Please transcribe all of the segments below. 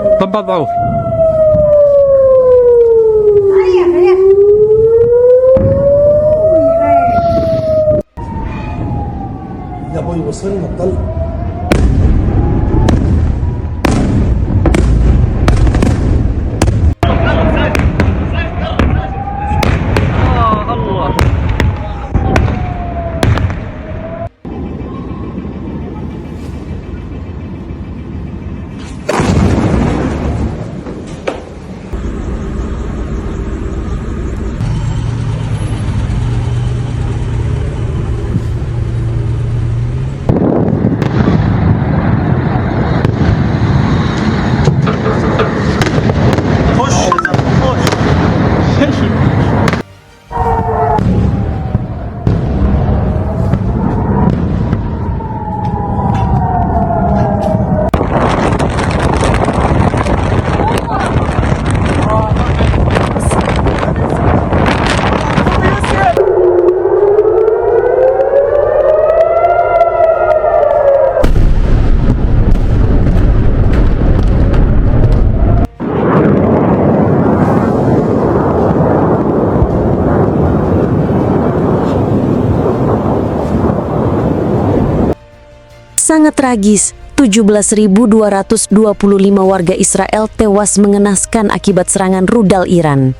Tempat tahu. يا ابوي وصلنا الطلق. Sangat tragis, 17.225 warga Israel tewas mengenaskan akibat serangan rudal Iran.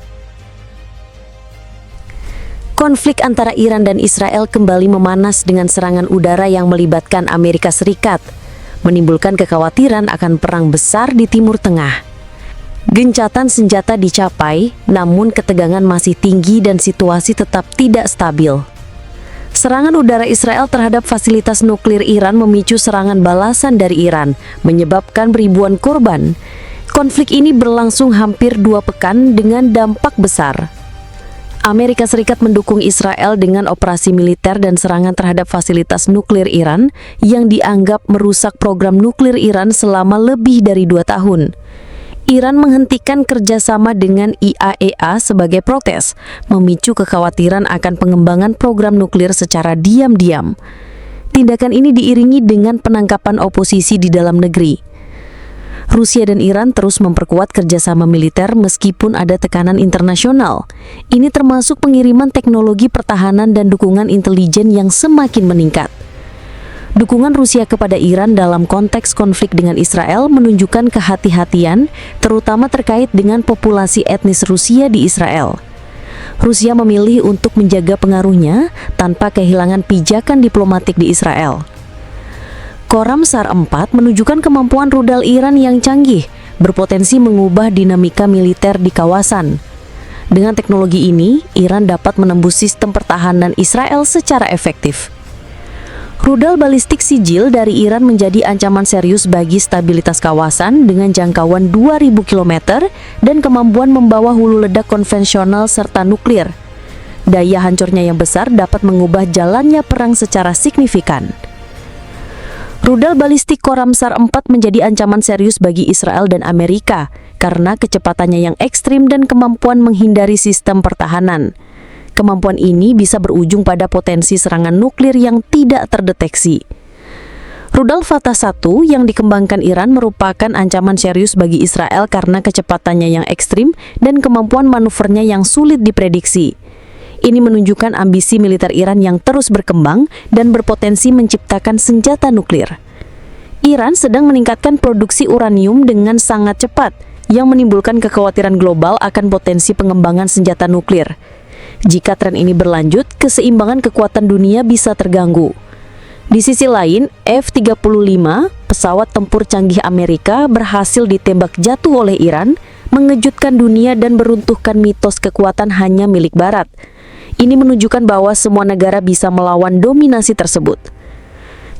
Konflik antara Iran dan Israel kembali memanas dengan serangan udara yang melibatkan Amerika Serikat, menimbulkan kekhawatiran akan perang besar di Timur Tengah. Gencatan senjata dicapai, namun ketegangan masih tinggi dan situasi tetap tidak stabil. Serangan udara Israel terhadap fasilitas nuklir Iran memicu serangan balasan dari Iran, menyebabkan ribuan korban. Konflik ini berlangsung hampir 2 pekan dengan dampak besar. Amerika Serikat mendukung Israel dengan operasi militer dan serangan terhadap fasilitas nuklir Iran yang dianggap merusak program nuklir Iran selama lebih dari 2 tahun. Iran menghentikan kerjasama dengan IAEA sebagai protes, memicu kekhawatiran akan pengembangan program nuklir secara diam-diam. Tindakan ini diiringi dengan penangkapan oposisi di dalam negeri. Rusia dan Iran terus memperkuat kerjasama militer meskipun ada tekanan internasional. Ini termasuk pengiriman teknologi pertahanan dan dukungan intelijen yang semakin meningkat. Dukungan Rusia kepada Iran dalam konteks konflik dengan Israel menunjukkan kehati-hatian, terutama terkait dengan populasi etnis Rusia di Israel. Rusia memilih untuk menjaga pengaruhnya tanpa kehilangan pijakan diplomatik di Israel. Khorramshahr 4 menunjukkan kemampuan rudal Iran yang canggih, berpotensi mengubah dinamika militer di kawasan. Dengan teknologi ini, Iran dapat menembus sistem pertahanan Israel secara efektif. Rudal balistik Sijil dari Iran menjadi ancaman serius bagi stabilitas kawasan dengan jangkauan 2.000 km dan kemampuan membawa hulu ledak konvensional serta nuklir. Daya hancurnya yang besar dapat mengubah jalannya perang secara signifikan. Rudal balistik Khorramshahr 4 menjadi ancaman serius bagi Israel dan Amerika karena kecepatannya yang ekstrim dan kemampuan menghindari sistem pertahanan. Kemampuan ini bisa berujung pada potensi serangan nuklir yang tidak terdeteksi. Rudal Fatah 1 yang dikembangkan Iran merupakan ancaman serius bagi Israel karena kecepatannya yang ekstrim dan kemampuan manuvernya yang sulit diprediksi. Ini menunjukkan ambisi militer Iran yang terus berkembang dan berpotensi menciptakan senjata nuklir. Iran sedang meningkatkan produksi uranium dengan sangat cepat, yang menimbulkan kekhawatiran global akan potensi pengembangan senjata nuklir. Jika tren ini berlanjut, keseimbangan kekuatan dunia bisa terganggu. Di sisi lain, F-35, pesawat tempur canggih Amerika, berhasil ditembak jatuh oleh Iran, mengejutkan dunia dan meruntuhkan mitos kekuatan hanya milik Barat. Ini menunjukkan bahwa semua negara bisa melawan dominasi tersebut.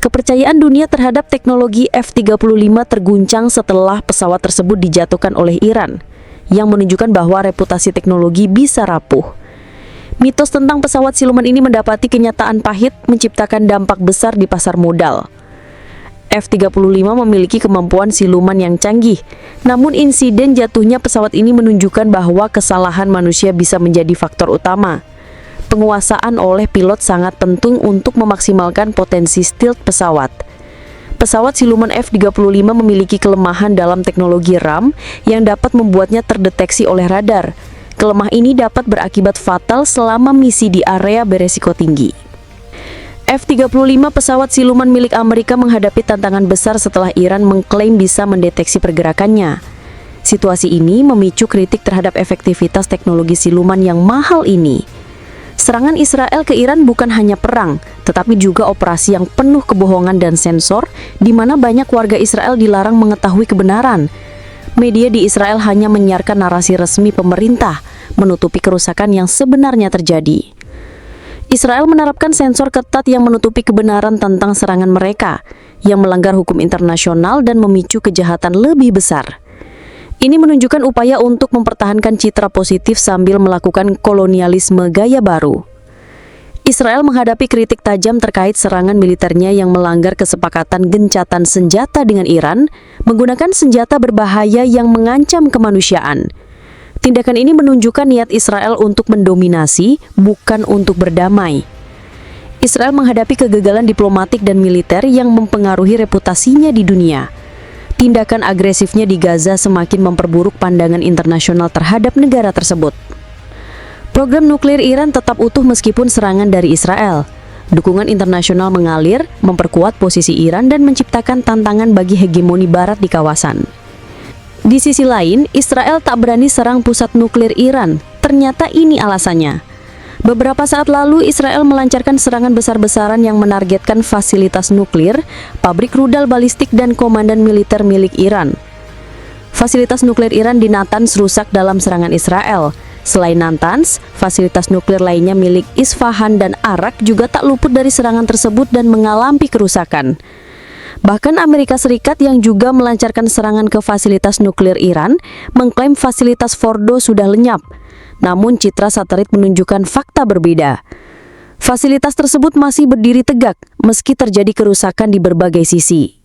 Kepercayaan dunia terhadap teknologi F-35 terguncang setelah pesawat tersebut dijatuhkan oleh Iran, yang menunjukkan bahwa reputasi teknologi bisa rapuh. Mitos tentang pesawat siluman ini mendapati kenyataan pahit, menciptakan dampak besar di pasar modal. F-35 memiliki kemampuan siluman yang canggih, namun insiden jatuhnya pesawat ini menunjukkan bahwa kesalahan manusia bisa menjadi faktor utama. Penguasaan oleh pilot sangat penting untuk memaksimalkan potensi stealth pesawat. Pesawat siluman F-35 memiliki kelemahan dalam teknologi RAM yang dapat membuatnya terdeteksi oleh radar. Kelemahan ini dapat berakibat fatal selama misi di area beresiko tinggi. F-35 pesawat siluman milik Amerika menghadapi tantangan besar setelah Iran mengklaim bisa mendeteksi pergerakannya. Situasi ini memicu kritik terhadap efektivitas teknologi siluman yang mahal ini. Serangan Israel ke Iran bukan hanya perang, tetapi juga operasi yang penuh kebohongan dan sensor, di mana banyak warga Israel dilarang mengetahui kebenaran. Media di Israel hanya menyiarkan narasi resmi pemerintah, menutupi kerusakan yang sebenarnya terjadi. Israel menerapkan sensor ketat yang menutupi kebenaran tentang serangan mereka, yang melanggar hukum internasional dan memicu kejahatan lebih besar. Ini menunjukkan upaya untuk mempertahankan citra positif sambil melakukan kolonialisme gaya baru. Israel menghadapi kritik tajam terkait serangan militernya yang melanggar kesepakatan gencatan senjata dengan Iran, menggunakan senjata berbahaya yang mengancam kemanusiaan. Tindakan ini menunjukkan niat Israel untuk mendominasi, bukan untuk berdamai. Israel menghadapi kegagalan diplomatik dan militer yang mempengaruhi reputasinya di dunia. Tindakan agresifnya di Gaza semakin memperburuk pandangan internasional terhadap negara tersebut. Program nuklir Iran tetap utuh meskipun serangan dari Israel. Dukungan internasional mengalir, memperkuat posisi Iran dan menciptakan tantangan bagi hegemoni Barat di kawasan. Di sisi lain, Israel tak berani serang pusat nuklir Iran. Ternyata ini alasannya. Beberapa saat lalu, Israel melancarkan serangan besar-besaran yang menargetkan fasilitas nuklir, pabrik rudal balistik, dan komandan militer milik Iran. Fasilitas nuklir Iran di Natanz rusak dalam serangan Israel. Selain Natanz, fasilitas nuklir lainnya milik Isfahan dan Arak juga tak luput dari serangan tersebut dan mengalami kerusakan. Bahkan Amerika Serikat yang juga melancarkan serangan ke fasilitas nuklir Iran mengklaim fasilitas Fordo sudah lenyap. Namun citra satelit menunjukkan fakta berbeda. Fasilitas tersebut masih berdiri tegak meski terjadi kerusakan di berbagai sisi.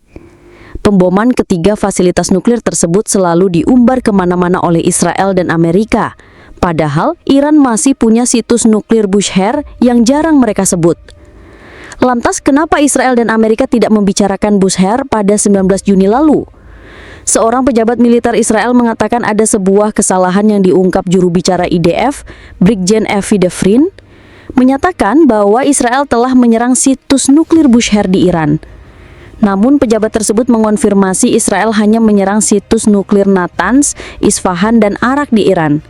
Pemboman ketiga fasilitas nuklir tersebut selalu diumbar kemana-mana oleh Israel dan Amerika. Padahal Iran masih punya situs nuklir Bushehr yang jarang mereka sebut. Lantas kenapa Israel dan Amerika tidak membicarakan Bushehr pada 19 Juni lalu? Seorang pejabat militer Israel mengatakan ada sebuah kesalahan yang diungkap juru bicara IDF, Brigjen Avi Defrin, menyatakan bahwa Israel telah menyerang situs nuklir Bushehr di Iran. Namun pejabat tersebut mengonfirmasi Israel hanya menyerang situs nuklir Natanz, Isfahan, dan Arak di Iran.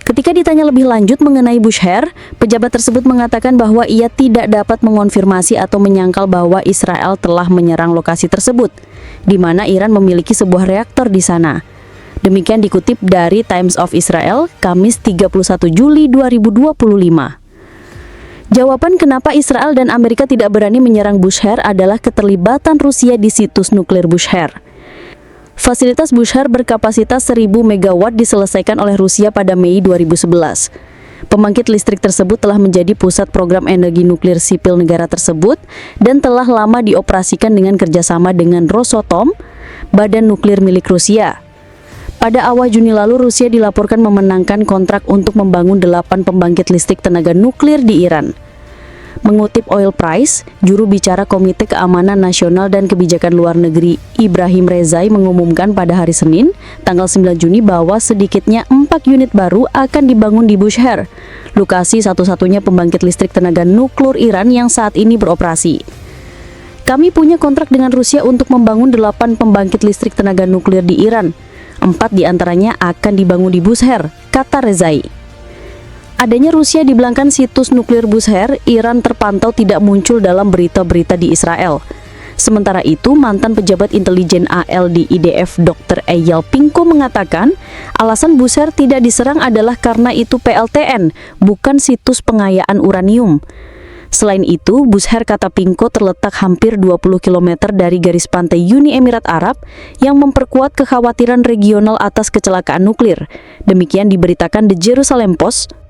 Ketika ditanya lebih lanjut mengenai Bushehr, pejabat tersebut mengatakan bahwa ia tidak dapat mengonfirmasi atau menyangkal bahwa Israel telah menyerang lokasi tersebut, di mana Iran memiliki sebuah reaktor di sana. Demikian dikutip dari Times of Israel, Kamis 31 Juli 2025. Jawaban kenapa Israel dan Amerika tidak berani menyerang Bushehr adalah keterlibatan Rusia di situs nuklir Bushehr. Fasilitas Bushehr berkapasitas 1000 MW diselesaikan oleh Rusia pada Mei 2011. Pembangkit listrik tersebut telah menjadi pusat program energi nuklir sipil negara tersebut dan telah lama dioperasikan dengan kerjasama dengan Rosatom, badan nuklir milik Rusia. Pada awal Juni lalu, Rusia dilaporkan memenangkan kontrak untuk membangun 8 pembangkit listrik tenaga nuklir di Iran. Mengutip Oil Price, juru bicara Komite Keamanan Nasional dan Kebijakan Luar Negeri Ibrahim Rezai mengumumkan pada hari Senin, tanggal 9 Juni bahwa sedikitnya 4 unit baru akan dibangun di Bushehr, lokasi satu-satunya pembangkit listrik tenaga nuklir Iran yang saat ini beroperasi. Kami punya kontrak dengan Rusia untuk membangun 8 pembangkit listrik tenaga nuklir di Iran. 4 diantaranya akan dibangun di Bushehr, kata Rezai. Adanya Rusia di belakang situs nuklir Bushehr, Iran terpantau tidak muncul dalam berita-berita di Israel. Sementara itu, mantan pejabat intelijen AL di IDF Dr. Eyal Pinko mengatakan, alasan Bushehr tidak diserang adalah karena itu PLTN, bukan situs pengayaan uranium. Selain itu, Bushehr, kata Pinko, terletak hampir 20 km dari garis pantai Uni Emirat Arab yang memperkuat kekhawatiran regional atas kecelakaan nuklir. Demikian diberitakan The Jerusalem Post